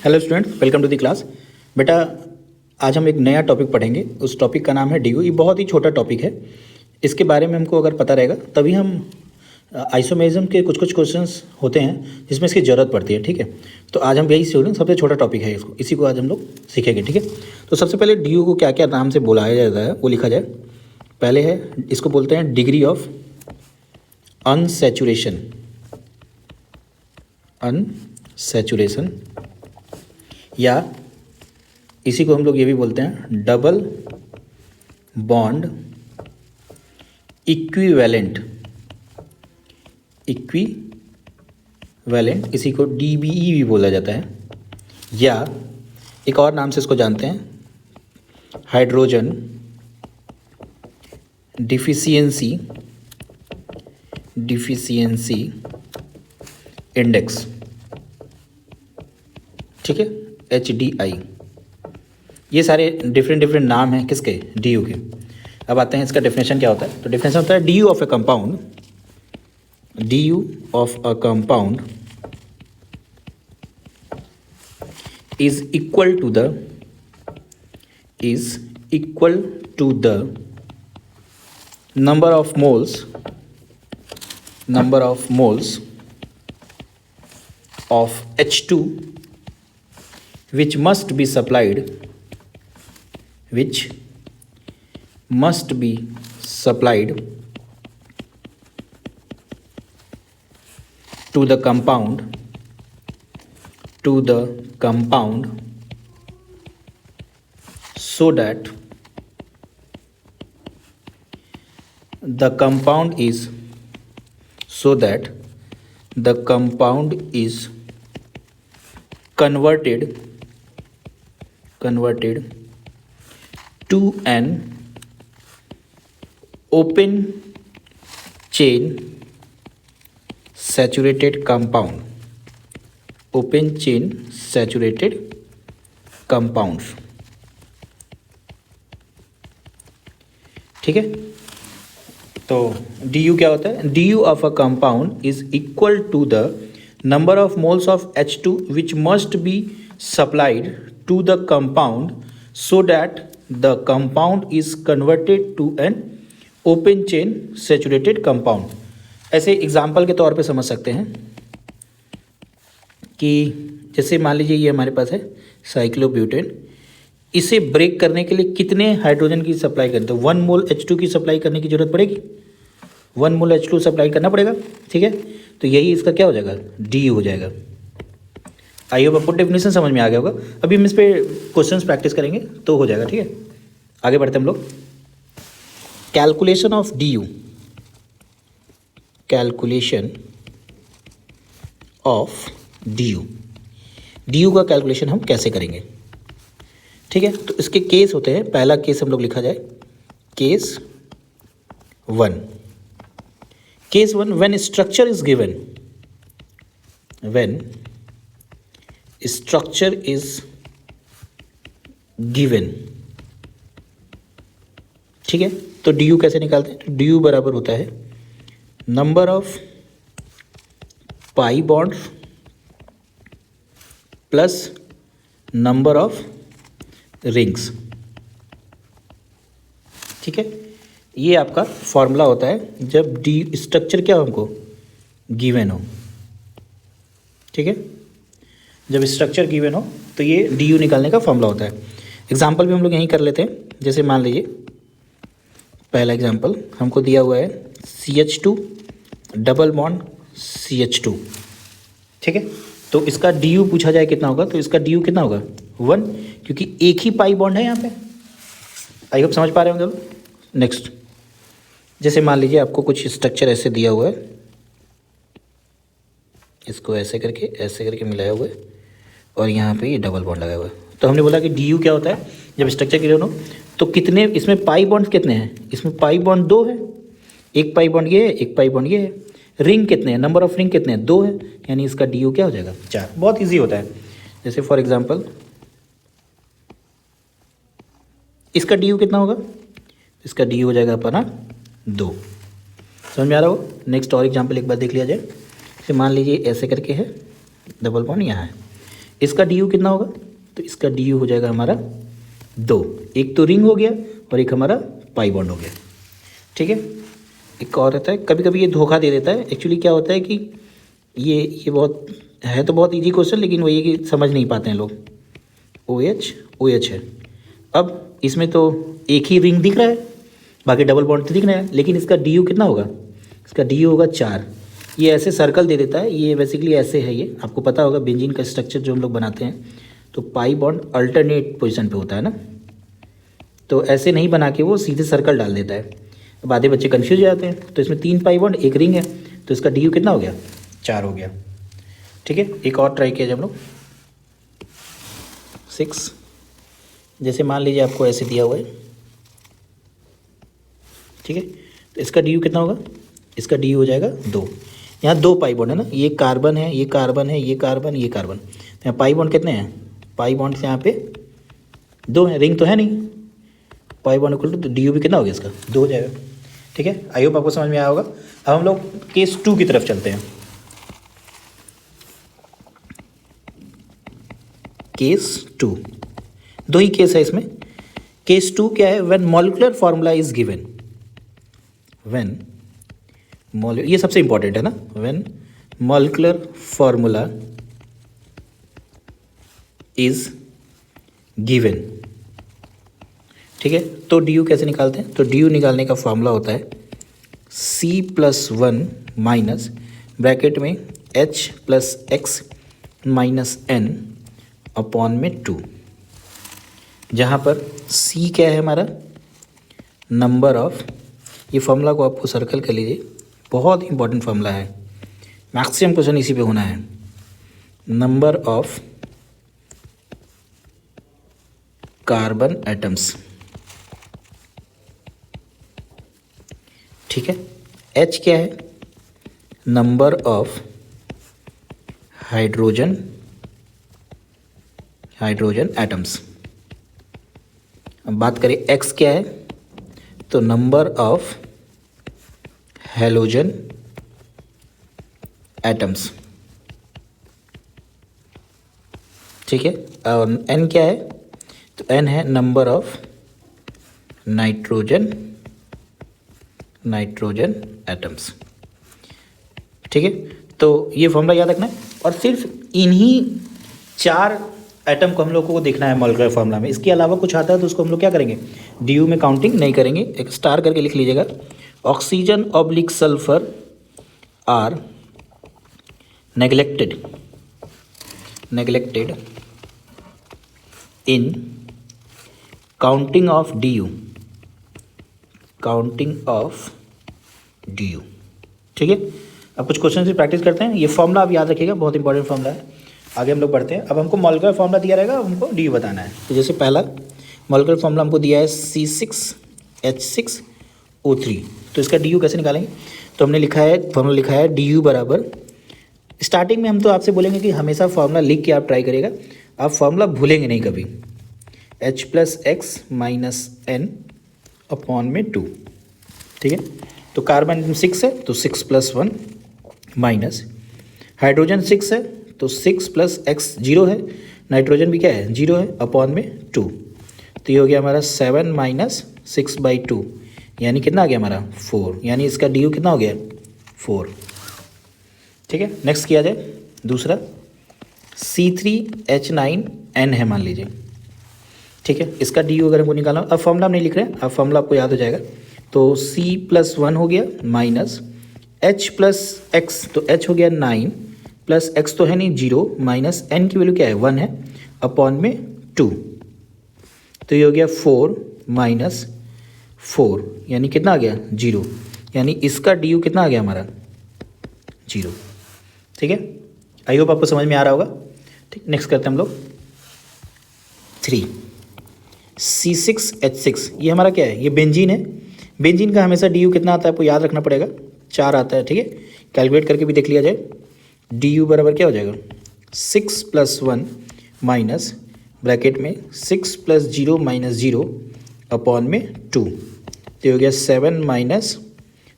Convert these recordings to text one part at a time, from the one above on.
Hello students, welcome to the class. बेटा, आज हम एक नया टॉपिक पढ़ेंगे। उस टॉपिक का नाम है डी यू। ये बहुत ही छोटा टॉपिक है। इसके बारे में हमको अगर पता रहेगा तभी हम आइसोमेरिज्म के कुछ कुछ क्वेश्चंस होते हैं जिसमें इसकी ज़रूरत पड़ती है। ठीक है, तो आज हम यही सीखेंगे। सबसे छोटा टॉपिक है, इसी को आज हम लोग सीखेंगे। ठीक है, तो सबसे पहले डी यू को क्या क्या नाम से बुलाया जाता है वो लिखा जाए। पहले है, इसको बोलते हैं डिग्री ऑफ अनसैचुरेशन। अनसैचुरेशन, या इसी को हम लोग ये भी बोलते हैं डबल बॉन्ड इक्विवेलेंट। इक्विवेलेंट, इसी को डीबीई भी बोला जाता है, या एक और नाम से इसको जानते हैं हाइड्रोजन डिफिशियंसी इंडेक्स। ठीक है, HDI। ये सारे डिफरेंट नाम हैं किसके, डी यू के। अब आते हैं इसका डेफिनेशन क्या होता है। तो डेफिनेशन होता है D U of a compound is equal to the number of moles of H2 which must be supplied to the compound so that the compound is converted to an open chain saturated compounds। ठीक है, तो D you क्या होता है। D U of a compound is equal to the number of moles of H2 which must be supplied to the compound so that the compound is converted to an open chain saturated compound। ऐसे example के तौर पे समझ सकते हैं कि जैसे मान लीजिए ये हमारे पास है साइक्लोब्यूटेन। इसे ब्रेक करने के लिए कितने हाइड्रोजन की सप्लाई करते हैं। 1 मोल H2 की सप्लाई करने की जरूरत पड़ेगी। 1 मोल H2 सप्लाई करना पड़ेगा। ठीक है, तो यही इसका क्या हो जाएगा, डी यू हो जाएगा। आई होप आपको डेफिनेशन समझ में आ गया होगा। अभी हम इस पे क्वेश्चंस प्रैक्टिस करेंगे तो हो जाएगा। ठीक है, आगे बढ़ते हैं हम लोग। Calculation of D you. Calculation of D you का कैलकुलेशन हम कैसे करेंगे। ठीक है, तो इसके केस होते हैं। पहला केस हम लोग लिखा जाए case 1। Case 1, when structure is given, ठीक है, तो डी यू कैसे निकालते हैं। डी यू बराबर होता है number of pi bonds plus number of rings. ठीक है, ये आपका फॉर्मूला होता है जब डी स्ट्रक्चर क्या हो हमको गिवन हो। ठीक है, जब स्ट्रक्चर गिवन हो तो ये डी यू निकालने का फॉर्मूला होता है। एग्जांपल भी हम लोग यहीं कर लेते हैं। जैसे मान लीजिए पहला एग्जांपल हमको दिया हुआ है CH2 डबल बॉन्ड CH2। ठीक है, तो इसका डी यू पूछा जाए कितना होगा, तो इसका डी यू कितना होगा 1, क्योंकि एक ही पाई बॉन्ड है यहाँ पे। आई होप समझ पा रहे होंगे। नेक्स्ट, जैसे मान लीजिए आपको कुछ स्ट्रक्चर ऐसे दिया हुआ है, इसको ऐसे करके मिलाया हुआ है और यहाँ पे ये डबल बॉन्ड लगाया हुआ है। तो हमने बोला कि डी यू क्या होता है जब स्ट्रक्चर गिवन हो। तो कितने इसमें पाई बॉन्ड कितने हैं, इसमें पाई बॉन्ड 2 है। एक पाई बॉन्ड ये है, एक पाई बॉन्ड ये है। रिंग कितने हैं, नंबर ऑफ रिंग कितने हैं, 2 है, यानी इसका डी यू क्या हो जाएगा 4। बहुत ईजी होता है। जैसे फॉर एग्जाम्पल इसका डी यू कितना होगा, इसका डी हो जाएगा अपना 2। समझ में आ रहा हो। नेक्स्ट और एग्जाम्पल एक बार देख लिया जाए। जैसे मान लीजिए ऐसे करके है, डबल बॉन्ड यहाँ है, इसका डी यू कितना होगा, तो इसका डी यू हो जाएगा हमारा 2, एक तो रिंग हो गया और एक हमारा पाई बॉन्ड हो गया। ठीक है, एक और रहता है, कभी कभी ये धोखा दे देता है। एक्चुअली क्या होता है कि ये बहुत है तो बहुत इजी क्वेश्चन, लेकिन वही है कि समझ नहीं पाते हैं लोग। OH है। अब इसमें तो एक ही रिंग दिख रहा है, बाकी डबल बॉन्ड तो दिख रहा है, लेकिन इसका डी यू कितना होगा, इसका डी यू होगा 4। ये ऐसे सर्कल दे देता है, ये बेसिकली ऐसे है। ये आपको पता होगा बेंजीन का स्ट्रक्चर जो हम लोग बनाते हैं तो पाई बॉन्ड अल्टरनेट पोजीशन पे होता है ना, तो ऐसे नहीं बना के वो सीधे सर्कल डाल देता है। अब आधे बच्चे कन्फ्यूज हो जाते हैं। तो इसमें 3 पाई बॉन्ड, एक रिंग है, तो इसका डी यू कितना हो गया, 4 हो गया। ठीक है, एक और ट्राई किया जब लोग 6, जैसे मान लीजिए आपको ऐसे दिया हुआ है। ठीक है, तो इसका डी यू कितना होगा, इसका डी यू हो जाएगा 2। यहाँ 2 पाई बॉन्ड है ना, ये कार्बन है, ये कार्बन है, ये कार्बन, ये कार्बन। तो यहाँ पाई बॉन्ड कितने हैं, पाई बॉन्ड से यहाँ पे 2 हैं, रिंग तो है नहीं। Pi bond equal to D U भी कितना हो गया, इसका 2 हो जाएगा। ठीक है, आई होप आपको समझ में आया होगा। अब हम लोग केस 2 की तरफ चलते हैं। केस 2, 2 ही केस है इसमें। केस 2 क्या है, when molecular formula is given, when ये सबसे इंपॉर्टेंट है ना, when molecular formula is given. ठीक है, तो डी यू कैसे निकालते हैं, तो डी यू निकालने का फॉर्मूला होता है C+1 माइनस ब्रैकेट में H+X-N अपॉन में 2, जहाँ पर C क्या है हमारा, नंबर ऑफ, ये फॉर्मूला को आपको सर्कल कर लीजिए, बहुत इंपॉर्टेंट फॉर्मूला है, मैक्सिमम क्वेश्चन इसी पे होना है। Number of carbon atoms. ठीक है, H क्या है, नंबर ऑफ हाइड्रोजन एटम्स। अब बात करें X क्या है, तो नंबर ऑफ हेलोजन एटम्स। ठीक है, और N क्या है, तो N है नंबर ऑफ नाइट्रोजन एटम्स। ठीक है, तो ये फॉर्मूला याद रखना है, और सिर्फ इन्हीं 4 एटम को हम लोगों को देखना है मॉलिक्यूलर फार्मूला में। इसके अलावा कुछ आता है तो उसको हम लोग क्या करेंगे, डी यू में काउंटिंग नहीं करेंगे, एक स्टार करके लिख लीजिएगा। Oxygen oblique sulphur are neglected in counting of D U, ठीक है। अब कुछ क्वेश्चन से प्रैक्टिस करते हैं। ये फॉर्मूला आप याद रखिएगा, बहुत इंपॉर्टेंट फॉर्मूला है। आगे हम लोग बढ़ते हैं। अब हमको मॉलिक्यूलर फॉर्मूला दिया रहेगा, हमको डी यू बताना है। तो जैसे पहला मॉलिक्यूलर फॉर्मूला हमको दिया है C6H6O3, तो इसका डी यू कैसे निकालेंगे। तो हमने लिखा है, फॉर्मूला लिखा है डी यू बराबर, स्टार्टिंग में हम तो आपसे बोलेंगे कि हमेशा फॉर्मूला लिख के आप ट्राई करिएगा, आप फॉर्मूला भूलेंगे नहीं कभी। H+X - N अपॉन में 2, ठीक है। तो कार्बन 6 है तो 6+1 माइनस, हाइड्रोजन 6 है तो 6+X 0 है, नाइट्रोजन भी क्या है 0 है, अपॉन में 2। तो ये हो गया हमारा 7 - 6/2, यानी कितना आ गया हमारा 4, यानी इसका डी यू कितना हो गया 4, ठीक है। नेक्स्ट किया जाए दूसरा, C3H9N है मान लीजिए, ठीक है। इसका डी यू अगर हमको निकालना, अब फॉर्मूला हम नहीं लिख रहे हैं, अब फॉर्मूला आपको याद हो जाएगा। तो C+1 हो गया माइनस H+X, तो H हो गया 9 प्लस X तो है नहीं 0, माइनस N की वैल्यू क्या है 1 है, अपॉन में 2। तो ये हो गया 4 - 4, यानी कितना आ गया 0, यानी इसका डी यू कितना आ गया हमारा 0, ठीक है। आई होप आपको समझ में आ रहा होगा, ठीक। नेक्स्ट करते हैं हम लोग 3 C6H6, ये हमारा क्या है, ये बेंजीन है। बेंजीन का हमेशा डी यू कितना आता है आपको याद रखना पड़ेगा, 4 आता है, ठीक है। कैलकुलेट करके भी देख लिया जाए, डी यू बराबर क्या हो जाएगा 6+1 माइनस ब्रैकेट में 6 + 0 - 0 अपॉन में 2। तो ये हो गया 7 -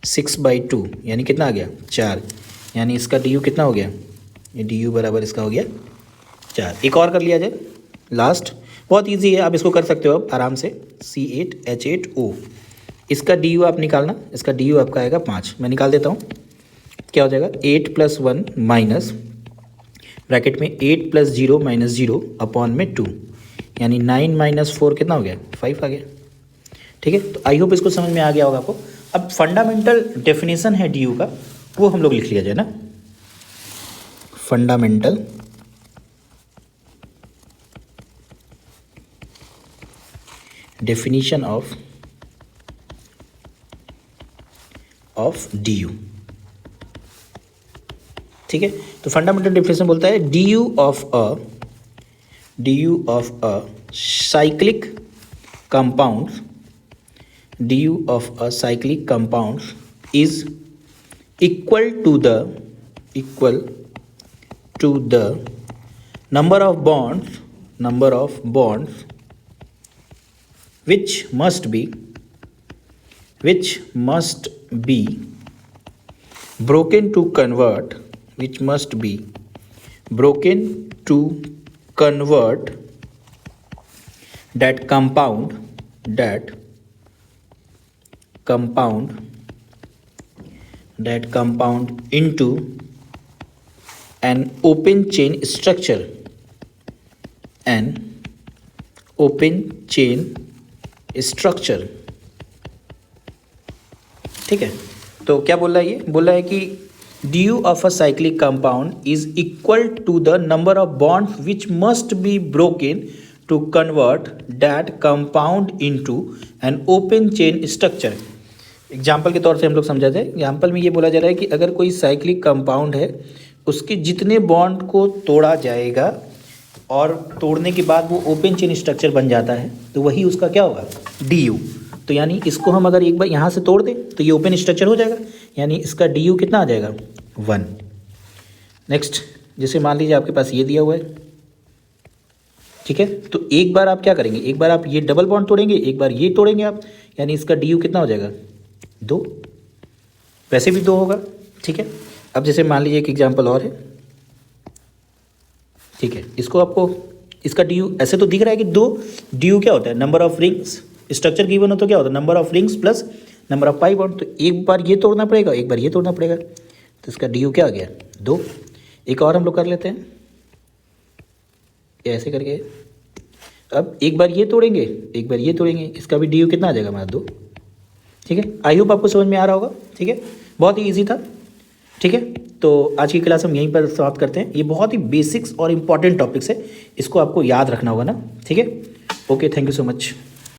6/2, यानी कितना आ गया 4, यानी इसका डी यू कितना हो गया, ये डी यू बराबर इसका हो गया 4। एक और कर लिया जाए लास्ट, बहुत इजी है, आप इसको कर सकते हो अब आराम से। C8H8O, इसका DU आप निकालना, इसका DU आपका आएगा 5। मैं निकाल देता हूँ, क्या हो जाएगा 8 + 1 माइनस ब्रैकेट में 8 + 0 - 0 अपॉन में 2, यानी 9 - 4 कितना हो गया 5 आ गया। ठीक है, तो आई होप इसको समझ में आ गया होगा आपको। अब फंडामेंटल डेफिनेशन है DU का, वो हम लोग लिख लिया जाए ना। Fundamental definition of DU। ठीक है, तो फंडामेंटल डेफिनेशन बोलता है DU of a cyclic compound, DU of a cyclic compound is equal to the number of bonds which must be broken to convert that compound into an open chain structure, ठीक है। तो क्या बोल रहा है, ये बोल रहा है कि DU of a cyclic compound is equal to the number of bonds which must be broken to convert that compound into an open chain structure. Example के तौर से हम लोग समझाते हैं। एग्जाम्पल में ये बोला जा रहा है कि अगर कोई साइक्लिक कंपाउंड है, उसके जितने बॉन्ड को तोड़ा जाएगा और तोड़ने के बाद वो ओपन चेन स्ट्रक्चर बन जाता है, तो वही उसका क्या होगा DU। तो यानी इसको हम अगर एक बार यहाँ से तोड़ दें तो ये ओपन स्ट्रक्चर हो जाएगा, यानी इसका DU कितना आ जाएगा 1। नेक्स्ट, जैसे मान लीजिए आपके पास ये दिया हुआ है, ठीक है, तो एक बार आप क्या करेंगे, एक बार आप ये डबल बॉन्ड तोड़ेंगे, एक बार ये तोड़ेंगे आप, यानी इसका DU कितना हो जाएगा 2, वैसे भी 2 होगा। ठीक है, अब जैसे मान लीजिए एक एग्जाम्पल और है, ठीक है, इसको आपको इसका DU ऐसे तो दिख रहा है कि 2, DU क्या होता है number of rings, structure given हो तो क्या होता है number of rings plus number of pi bond. तो एक बार ये तोड़ना पड़ेगा, एक बार ये तोड़ना पड़ेगा, तो इसका DU क्या आ गया 2। एक और हम लोग कर लेते हैं ऐसे करके, अब एक बार ये तोड़ेंगे, एक बार ये तोड़ेंगे, इसका भी DU कितना आ जाएगा हमारा 2। ठीक है, आई होप आपको समझ में आ रहा होगा। ठीक है, बहुत ही ईजी था। ठीक है, तो आज की क्लास हम यहीं पर समाप्त करते हैं। ये बहुत ही बेसिक्स और इम्पॉर्टेंट टॉपिक्स है, इसको आपको याद रखना होगा ना। ठीक है, okay, thank you so much.